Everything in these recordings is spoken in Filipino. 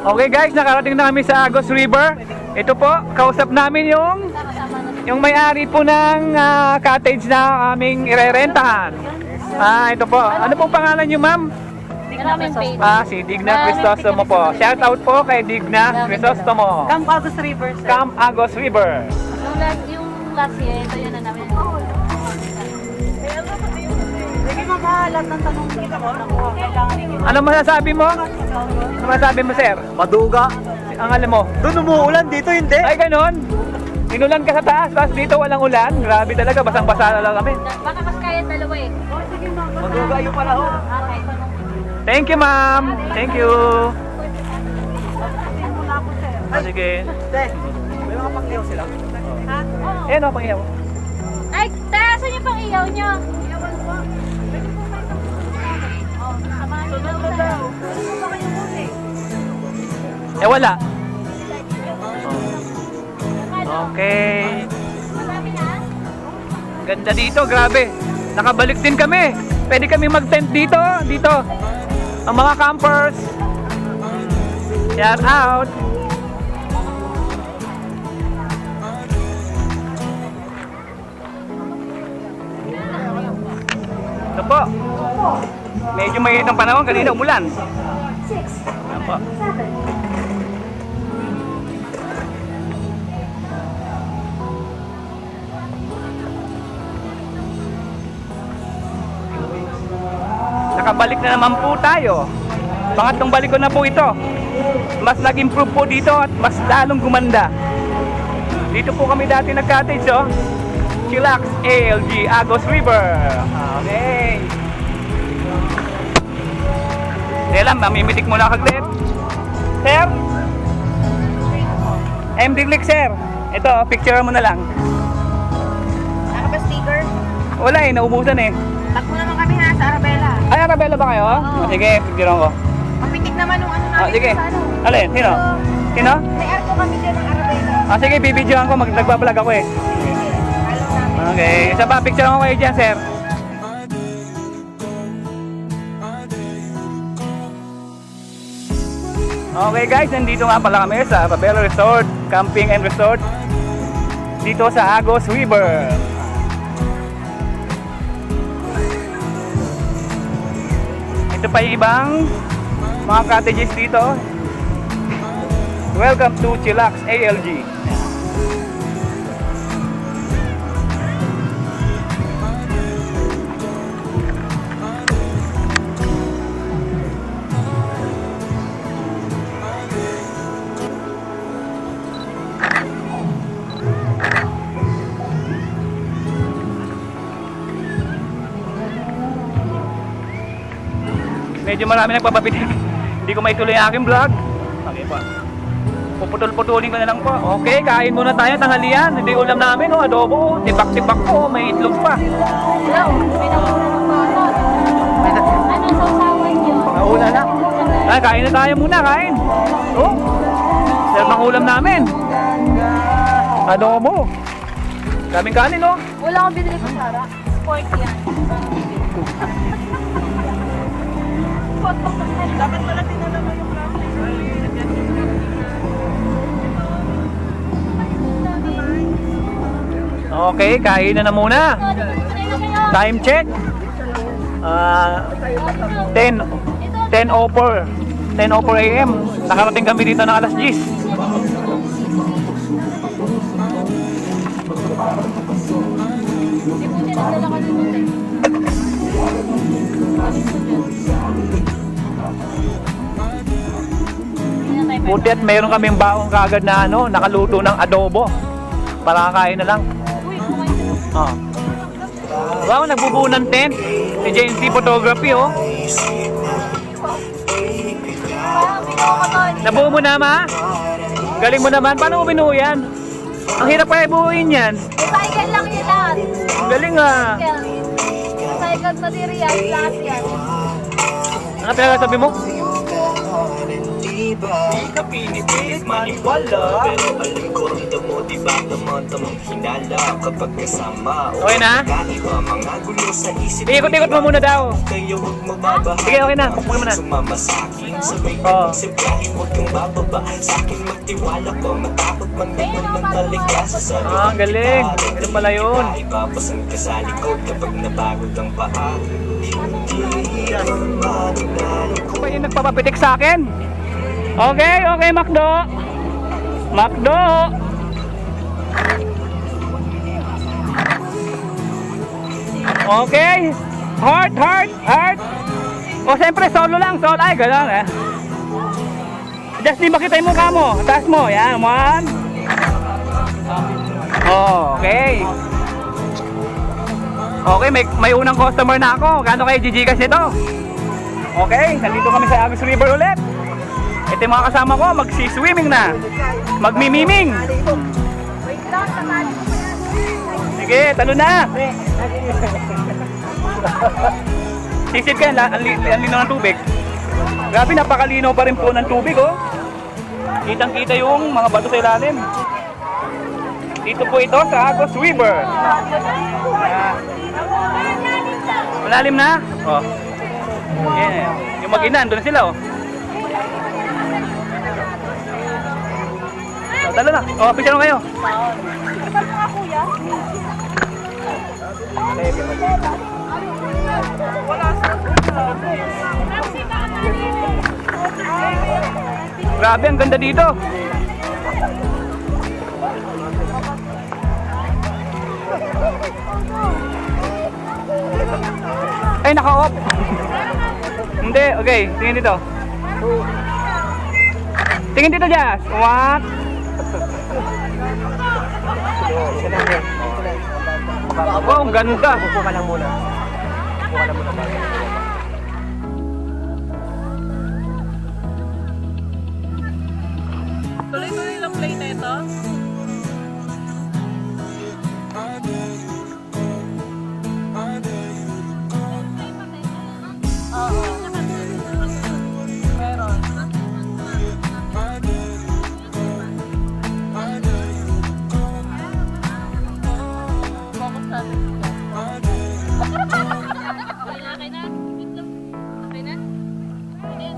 Okay guys, nakarating na kami sa Agos River. Ito po, kausap namin yung may-ari po ng cottage na aming irerentahan. Ito po. Ano pong pangalan niyo, ma'am? Si Digna Crisostomo po. Shout out po kay Digna Crisostomo. Camp Agos River, sir. Camp Agos River. Yung last year, ito yun na namin. Sige makahalat ng tanong dito mo. Kailangan rin. Ano masasabi mo? Ano masasabi mo, sir? Maduga. Ang alam mo? Doon umuulan, dito hindi. Ay, ganon. Inulan ka sa taas, tapos dito walang ulan. Grabe talaga, basang-basa na lang kami. Baka mas kaya dalawa eh. Maduga yung panahon. Okay. Thank you, ma'am. Thank you. Sige. May mga pangyaw sila. Ha? Oo. Eh, no, pangiyaw. Ay, taasan niyo pang iyaw niyo. Iyawan po. Pwede po may oh, samahan niyo daw. Eh, wala. Okay. Marami na? Ganda dito, grabe. Nakabalik din kami. Pwede kami mag-tent dito. Dito. Ang mga campers. Shout out. Ito po. Medyo mainit ang panahon. Kanina umulan. Ito po. Nakabalik na naman po tayo. Pangatlong balik ko na po ito. Mas nag-improve po dito at mas lalong gumanda. Dito po kami dati nag-cottage, oh. Chillax ALG Agos River. Okay. Dela, mamimitik muna kaglit. Sir? MD Click, sir. Ito, picture mo na lang. Ano ba sticker? Wala eh, naumusan eh. Takbo naman kami ha sa Arabella. Ay, Arabella ba kayo? Oo. Sige, picturean ko. Mapitik naman yung ano namin Sige. sa ano. Alin? Sino? Sino? May arko kami dyan ng Arabella. Sige, bibidyoan ko. Nagbablog ako eh. Alam namin. Okay. Isa pa, picture ko kayo dyan, sir. Okay guys, nandito nga pala kami sa Arabella Resort, Camping and Resort. Dito sa Agos River. Ito pa yung ibang mga cottages dito. Welcome to Chillax ALG. Medyo marami nagpapapitik. Hindi ko maituloy ang aking vlog. Okay pa. Puputol-putulin ko na lang po. Okay, kain muna tayo tanghalian. Hindi ulam namin, oh, adobo. Tibak-tibak po, may itlog pa. Hello, may nakuna ng balot. Anong sausawan niyo? Maula na. Ay, kain na tayo muna, kain. Oh, sarap ng ulam namin. Adobo. Daming kanin, oh. Wala akong binili ko, Sarah. Sport yan. Dapat pala tinalaman yung Okay, kain na muna. Time check. 10:04 AM. Nakarating kami dito ng alas 10. Buti at meron kaming baong kagad na nakaluto ng adobo. Para kakain na lang. Oh. Wow, nagbubuo ng tent. Si JNC Photography, oh. Nabuo mo na, ma? Galing mo naman. Paano mo binuo yan? Ang hirap kaya buuin yan. Recycle lang yun lahat. Galing, ah. Recycled material, lahat yan. Ano talaga sabi mo? na pinipilit maniwala. Pero alam ko ang damo, di ba tamang hinala. Kapag kasama o Okay na? kakaiba, mga gulo sa isip. Ikot-ikot mo muna daw. Kayo huwag mababaha. Sige, okay na. Pagpunin mo na. Sumama sa akin, sabay ka Oo. magsibrahin, huwag kang bababa. Sa akin magtiwala ko, matakot man naman ng taligasa sa Ah, ang galing. Ganun pala yun. Ipapasan ka sa likod kapag napagod ang paa. Hindi ako mananalo. Ba yung nagpapapitik sa akin? Okay, okay, Macdo. Macdo. Okay. Heart, heart, heart. O, siyempre, solo lang. Solo. Ay, gano'n eh. Just di makita yung mukha mo. Taas mo. Yan, one. Okay. Okay, may unang customer na ako. Gano'n kayo GGcash nito? Okay, nandito kami sa Agus River ulit. Ito yung mga kasama ko, magsi-swimming na. Magmimiming. Sige, talo na. Sisid ka, ang lino ng tubig. Grabe, napakalinaw pa rin po ng tubig, oh. Kitang-kita yung mga bato sa ilalim. Dito po ito sa Agus River. Malalim na? Oh. Yan, yung mag-ina, doon na sila, oh. Oh, talo na. Oh, picture mo kayo. Grabe, ang ganda dito. Ay, naka-off. Hindi, okay. Tingin dito. Tingin dito, Jazz. What? Oh, ang ganda. Upo ka lang muna. Upo ka lang muna. Tuloy-tuloy lang play na ito.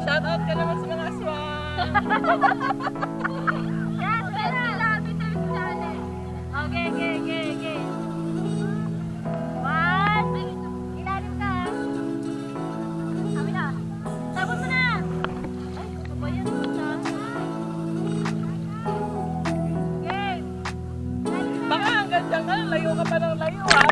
Shout out ka naman sa mga aswang. Yes, pwede lang. Okay, okay, okay, okay. One. Ilalim ka. Kami na. Sabon mo na. Ay, ito ba yan? Game. Baka hanggang dyan ka, layo ka pa ng layo ha.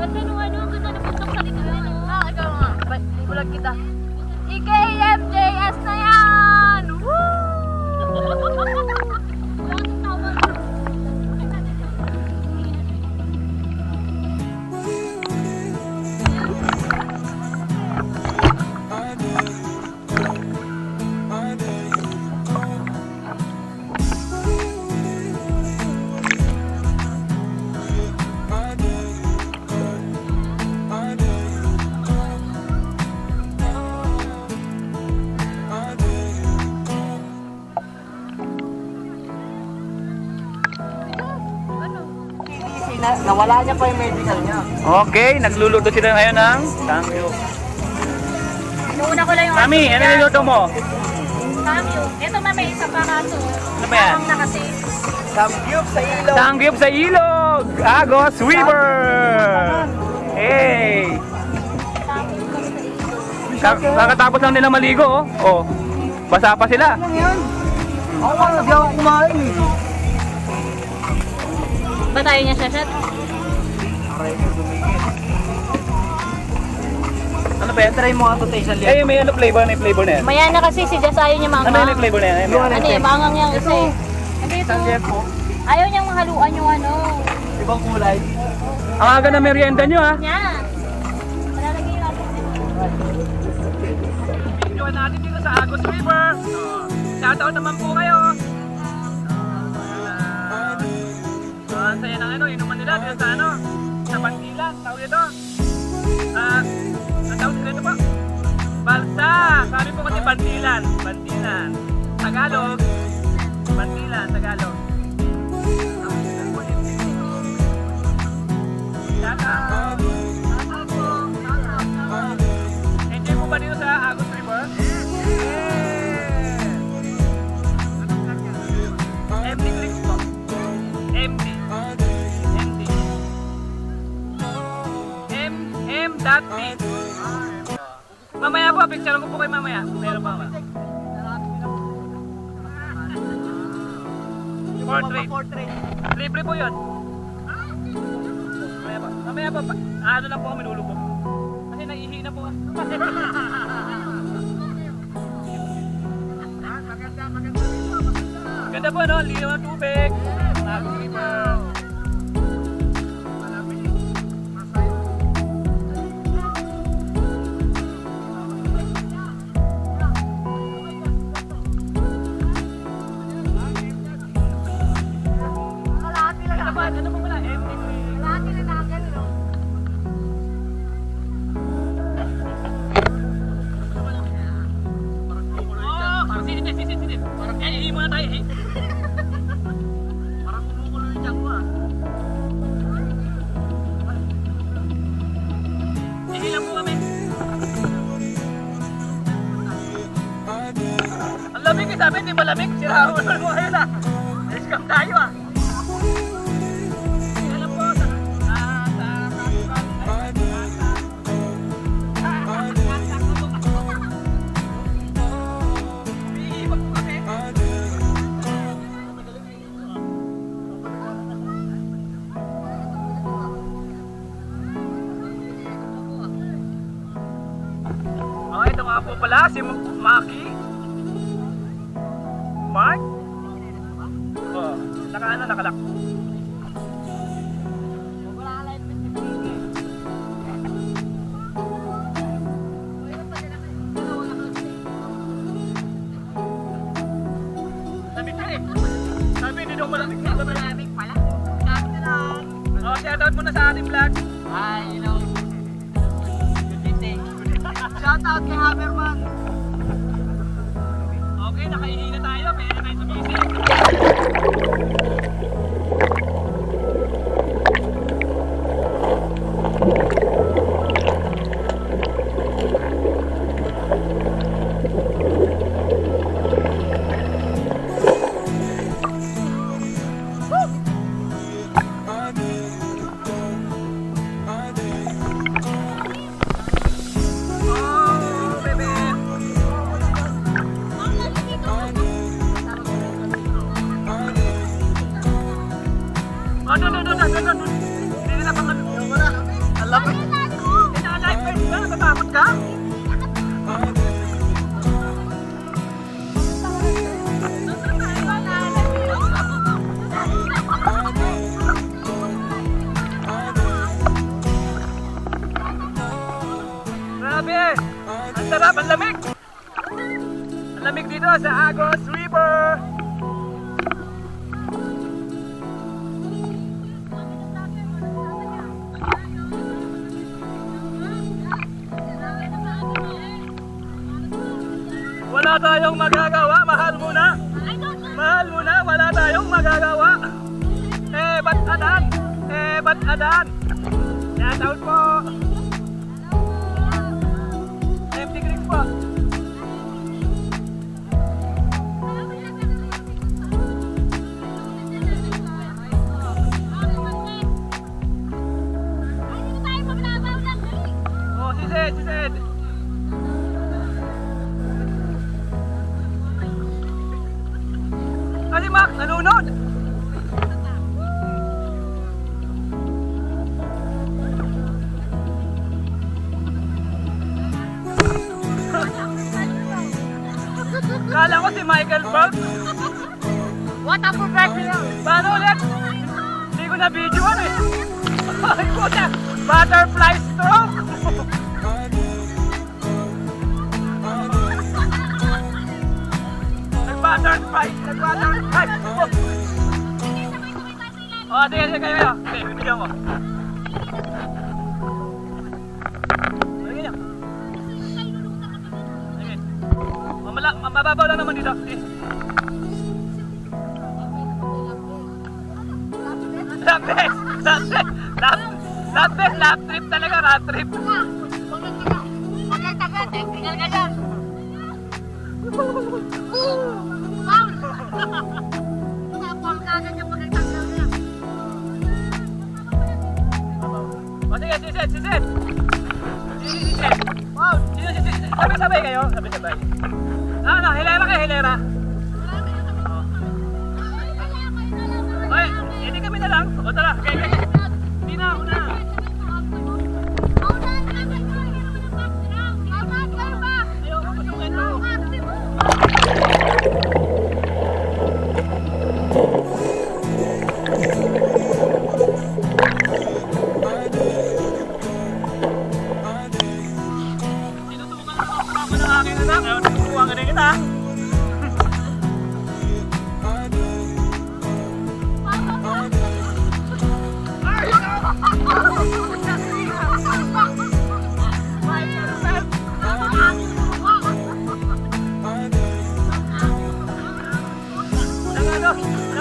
Ganda nung ano, ganda nung bundok sa likod. Ikaw nga. Bulag kita. EKMJS na yan! Woo! Nawala niya pa yung medical niya. Okay, nagluluto sila ngayon ng samgyup. Inuuna ko lang yung Mami, ano niluto mo? Samyup. Ito may isa pa kaso. Ano ba yan? Parang na kasi. Samgyup sa ilog. Samgyup sa ilog! Agos River! Hey! Kakatapos lang nila maligo, oh. Oh, basa pa sila. Ano yan? Ako nga, hindi ako kumain eh. Ba tayo niya shashat? Ano ba yan? Try mo nga ito tayo sa liyan. Eh, may ano flavor na yung flavor na yan. Maya na kasi si Jess ayaw niya Ano maangang. yung flavor na yan? Ano eh, maangang yung isa eh. Ano ito? Jepo, Ayaw niyang mahaluan yung ano. ibang kulay. Ang aga na merienda nyo, ha? Niya. Malalagay natin dito. Enjoy natin dito sa Agos River. Shoutout naman po kayo. Ang saya ng ano, inuman nila dito sa ano, sa Bantilan, tawag ito. Ang tawag nila ito po? Balsa! Sabi po kasi Bantilan. Bantilan. Tagalog. Bantilan, Tagalog. Shoutout! Enjoy po ba dito sa Agos River? MD Clicks po. MD. M.B. Mamaya po, picture ko po kayo mamaya. Meron pa ba? Portrait. Libre po yun. Mamaya po. Ano lang po kami lulubog. Kasi naihi na po. Ganda po, no? Lino ng tubig. Agos River. Ano po pala? Sisit. Parang hihi muna tayo, hihi. Parang kumukulo yung tiyan ko, ah. Hihi lang po kami. Ang lamig eh, sabi, hindi malamig. Sirahan mo mo kayo na. Scam tayo, ah. Ito nga po pala si Maki. Mark? Oh, nakalak. Sabi hindi daw malamig pala. Oh, shoutout muna sa ating vlog. Hi, hello. Shoutout kay Haberman. Okay, nakaihi na tayo. Pwede na tayo sumisip. No. Hindi nila pang ano. Lamig. Naka-lifeguard ka? Natatakot ka? Grabe! Ang sarap, ang lamig! Ang lamig dito sa Agos River! Wala tayong magagawa, mahal mo na! Mahal mo na, wala tayong magagawa! Ba't adan? Ba't adan? Shout out po! Empty creek po! Oh, si Zed! Kasi Mac, nalunod! Kala ko si Michael Phelps. What a professional! Paano ulit? Hindi ko na videoan eh. Ay puta! Butterfly stroke! Nag-butterfly! Oh, sige kayo. Okay, bibigyan ko. Bibigyan niyo. Sige. Mababaw lang naman dito. Sige. Lap trip talaga, road trip. Huwag nagtagal, tingnan ka dyan. Paul! Kagad yung pag nagtagal niya. O sige, si Zed. Wow, sabay-sabay kayo, sabay-sabay. Hilera kayo, hilera. Oy, hindi kami na lang. O tara, kaya. Hindi na, una. Ayoko, pasukin mo. Tinutukan ako ng aking anak. Ayaw, tinutukan ka rin kita.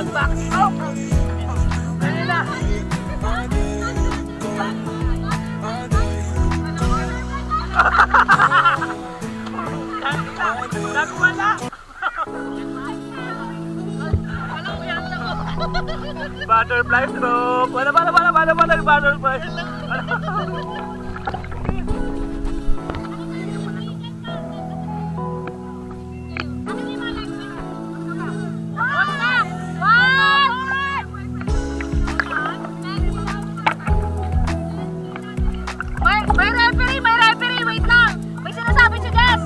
Nag-back up! Kanila! Nagwala! Butterfly stroke! Wala butterfly! May referee, wait lang! May sinasabi si Des!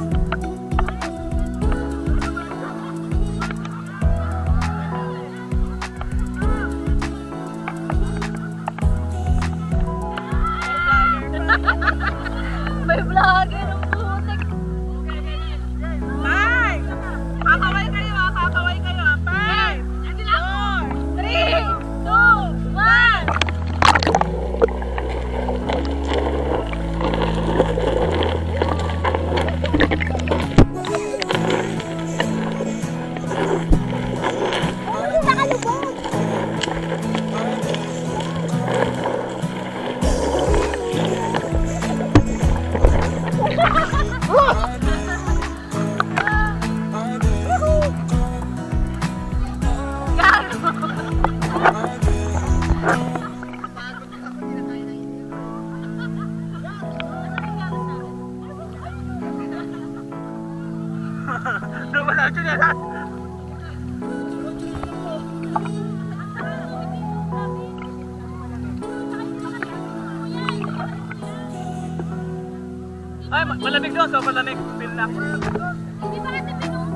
Ay, malamig doon. So, malamig. Feel lang. Di ba natin pinong?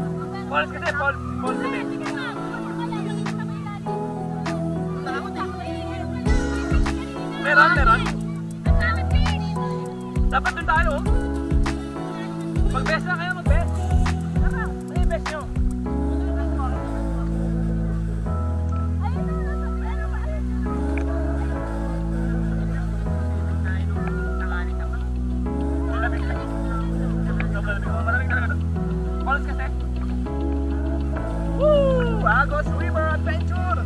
Falls kasi, falls kasi. Meron. Ang dami fish! Dapat doon tayo. Mag-best na kayo, mag-best. Tara, may best nyo. Malamig talaga doon. Falls kasi. Woo! Agos River Adventure!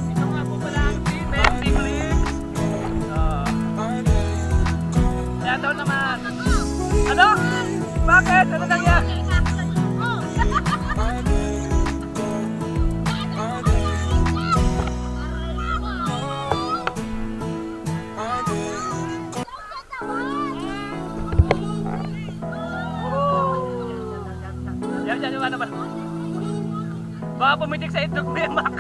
Ito nga po pala ang si Bestie Clicks. Kaya daw naman. Ano? Bakit? Ano nangyari? Yan, yung ano ba? Baka pumitik sa itlog mo yan, Mac.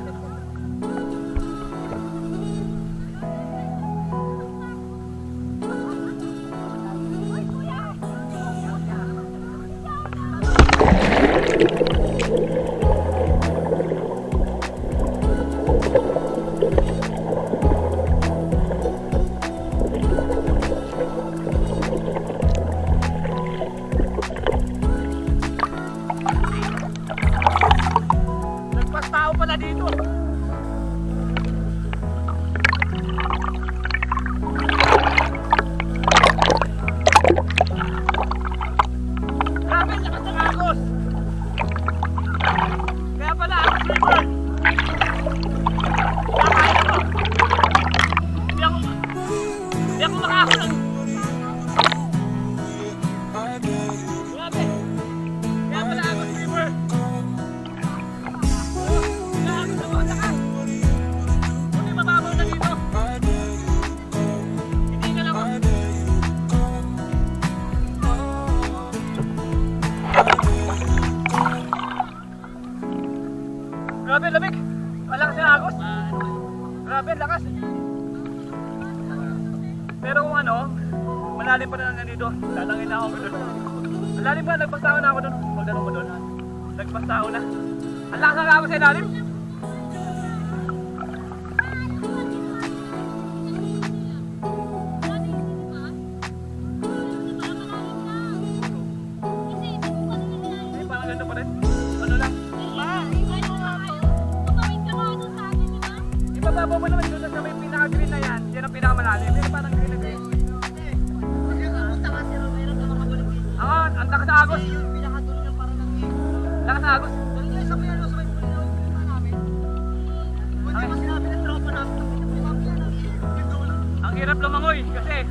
Nagpas tao pala dito. Grabe, lakas ng agos. Kaya pala, Agos River. Kakain ako. Hindi ako makakaroon. Grabe. Kaya pala, Agos River. Hindi mababaw na dito. Hindi ka lang ako. Grabe, lamig. Malakas yung agos. Grabe, lakas. Pero kung ano, malalim pa na nandito. Lalangin na ako doon. Malalim pa, nagpastao na ako doon. Magdano ko doon. Nagpastao na. Ang lakas ng agos sa ilalim. Ay, parang ganito pa rin. Ano lang. Ibababaw mo naman doon sa may pinaka-green na yan. Yan ang pinakamalalim. Yan ang parang green na green. Ang lakas ng agos. Lakas ng agos. Ang hirap lumangoy kasi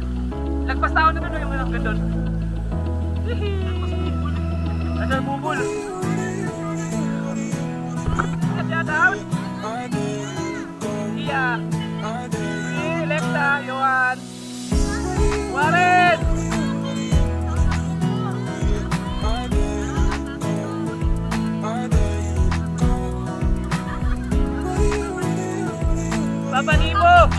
lagpas tao na doon yung hanggang doon. Nasa bubol. Shout out. Iya. Alexa, Johan. Warren. Papa Nimo.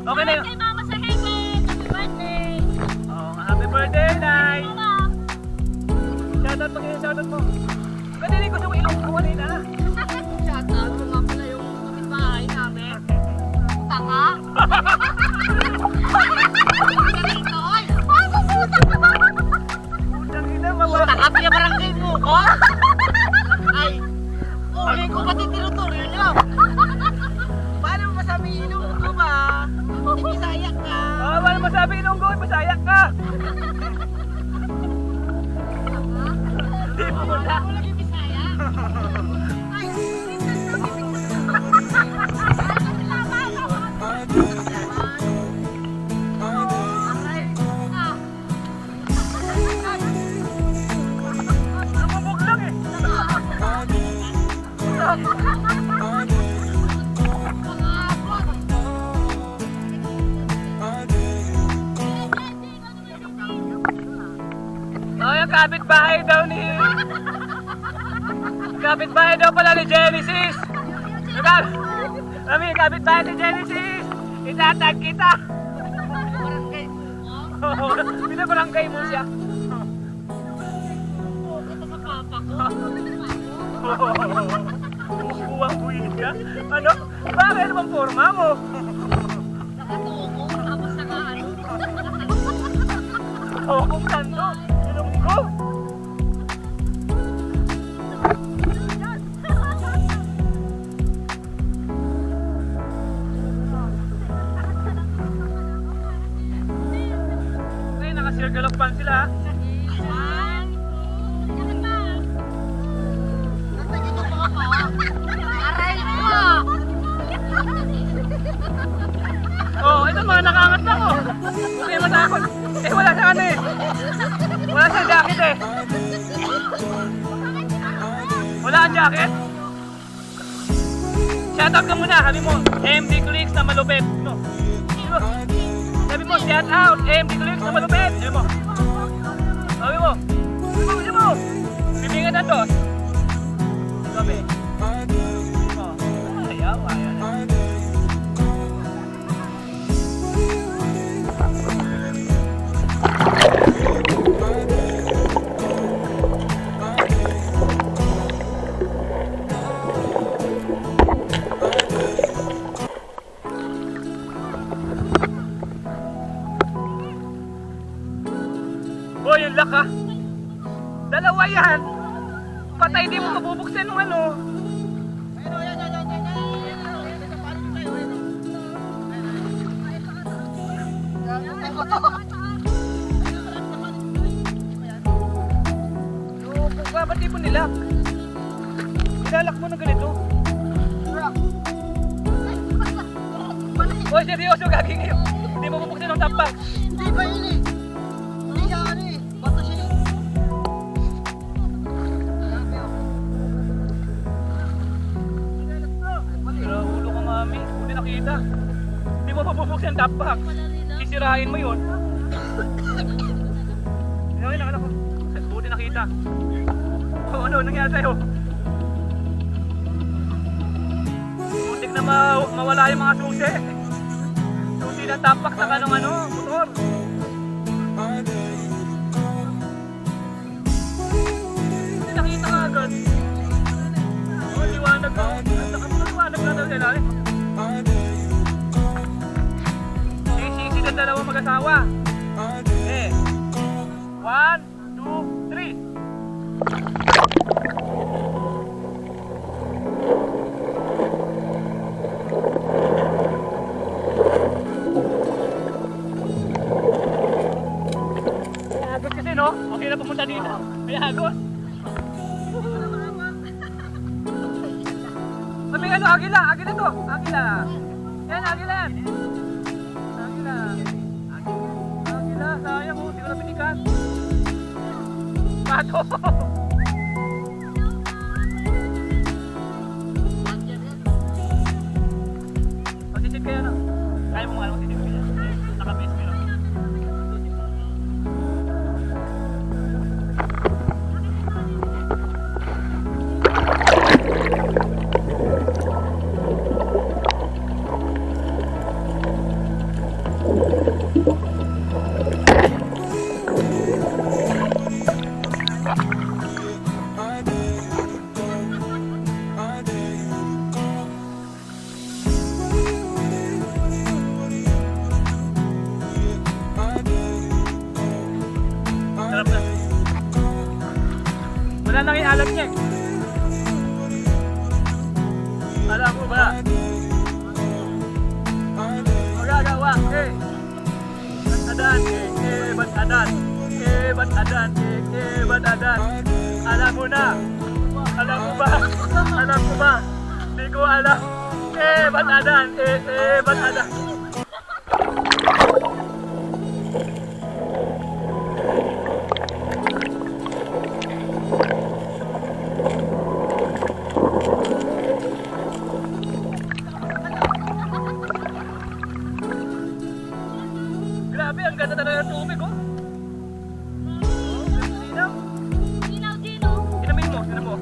Okay na yun. Kay Mama sa Helen! Happy birthday! Oh, happy birthday, Nay! Shoutout mo kayo, shoutout mo. Ganda rin gusto mo ilong kawanin na. Shoutout mo nga pala yung kapitbahay namin. Tanga! Ganito! Ay, pupunta ka ba? Ilonggo ba? Bisaya ka. Ah, wala masabi Ilonggo, Bisaya ka. Di mo na. Lagi Bisaya. Lumubog lang eh. Oh, yung kapitbahay daw ni... Kapitbahay daw pala ni Genesis. Kami, kapitbahay ni Genesis. Itatag kita. Pinabarangay mo siya. Buwang buwid ka? Ano? Bakit? Ano bang forma mo? Oo, kung sando. Ilonggo. Ay, naka-circle of fun sila. Aray mo! Oh, ito mga nakaangat lang oh. Huwag kayo matakot. Eh, wala sa ano eh. Wala sa jacket eh. Wala ang jacket? Shoutout ka muna, sabi mo, MD Clicks na malupit. No. Sabi mo, shout out, MD Clicks na malupit. Sabi mo. Sabi mo. Sabi mo. Bibingan na to. Sabi. Oh. Ayaw, ayaw. Boy, yung laka. Dalawa yan. Patay, di mo mabubuksan ng ano. Ba't di mo nilak? Nilalak mo na ganito. Boy, seryoso, gaging yun. Hindi mo mabuksan ng tapak. Hindi ba yun eh? Hindi siya ano eh. Bato siya eh. Pero ulo ka mami, hindi nakita. Hindi mo mabubuksan ang tapak. Sisirahin mo yun. Ayun, anak ko. Buti nakita. Oh, ano nangyari sa'yo? Butik na mawala yung mga susi. Susi ng tapak sa kanong ano, motor. Hindi nakita ka agad. Oh, liwanag mo. Liwanag na daw sila eh. Sisi ng dalawang mag-asawa. Eh. 1, 2, 3. Agos kasi no? Okay na pumunta dito. May agos. May ano, agila. Agila to. Agila. Yan, agila yan. Agila. Agila. Sayang oh. Hindi ko na pinikan. Pato. Magsisid kayo no? Kaya mo nga magsisid kayo. Nakabase kayo. Sarap na. Wala lang yung alat niya eh. Alam mo ba? Eh. Batadan, batadan. Batadan, batadan. Alam mo na. Alam mo ba? Alam mo ba? Hindi ko alam. Batadan, batadan. Grabe, ang ganda talaga ng tubig, oh. Sinaw. Gino, Gino. Inamin mo, inamin mo.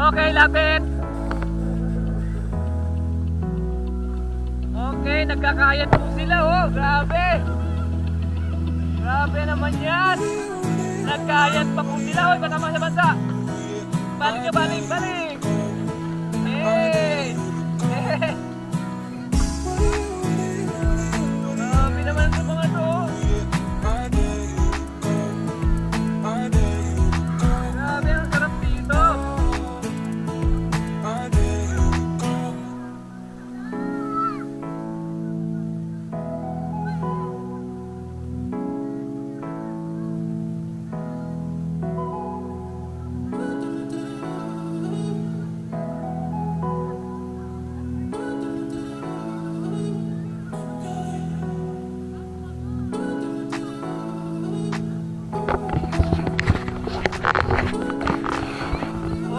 Okay, lapit. Okay, nagkakayat po sila, oh. Grabe. Grabe naman yan. Nagkayat pa po sila, oh. Iba naman sa bansa. Balik ka, balik, balik. Hey. Hey. Grabe naman sa mga to, oh. Grabe, ang sarap dito.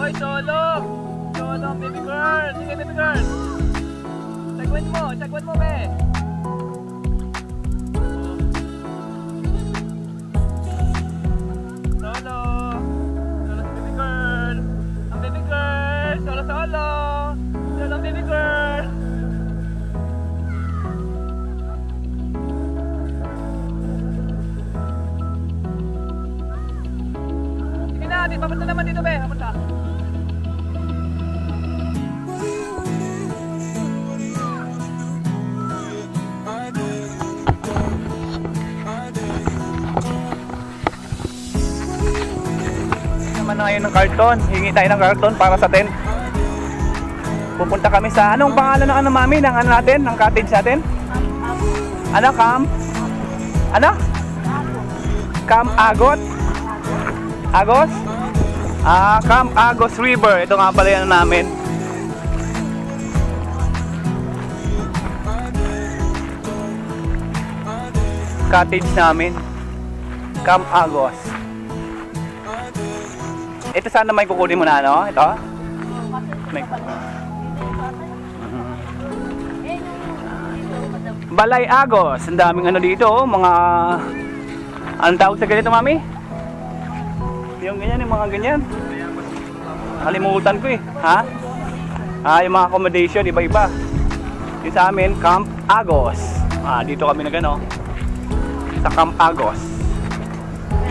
Hoy, solo! Solo, baby girl! Sige, baby girl! Sagwan mo, be! Solo! Solo si baby girl! Ang baby girl! Solo, solo! Solo, baby girl! Sige na, papunta naman dito, be! Papunta! Naman na ngayon ng karton. Hingi tayo ng karton para sa tent. Pupunta kami sa anong pangalan ng ano mami ng ano natin, ng cottage natin? Ano, Camp? Ano? Camp Agot? Agos? Camp Agos River. Ito nga pala yan namin. Cottage namin. Camp Agos. Ito sana may kukunin mo na, no? Ito? May... Balay Agos. Ang daming ano dito, oh. Mga... Anong tawag sa ganito, mami? Yung ganyan, yung mga ganyan. Nakalimutan ko eh. Ha? Yung mga accommodation, iba-iba. Yung sa amin, Camp Agos. Dito kami nag ano. Sa Camp Agos.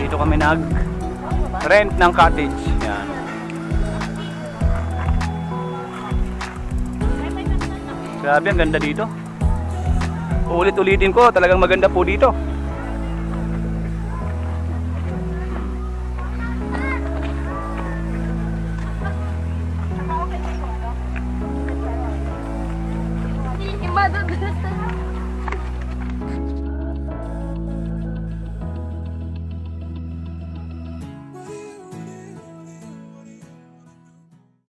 Dito kami nag-rent ng cottage. Yan. Grabe, ang ganda dito. Ulit-ulitin ko, talagang maganda po dito. Madudulas na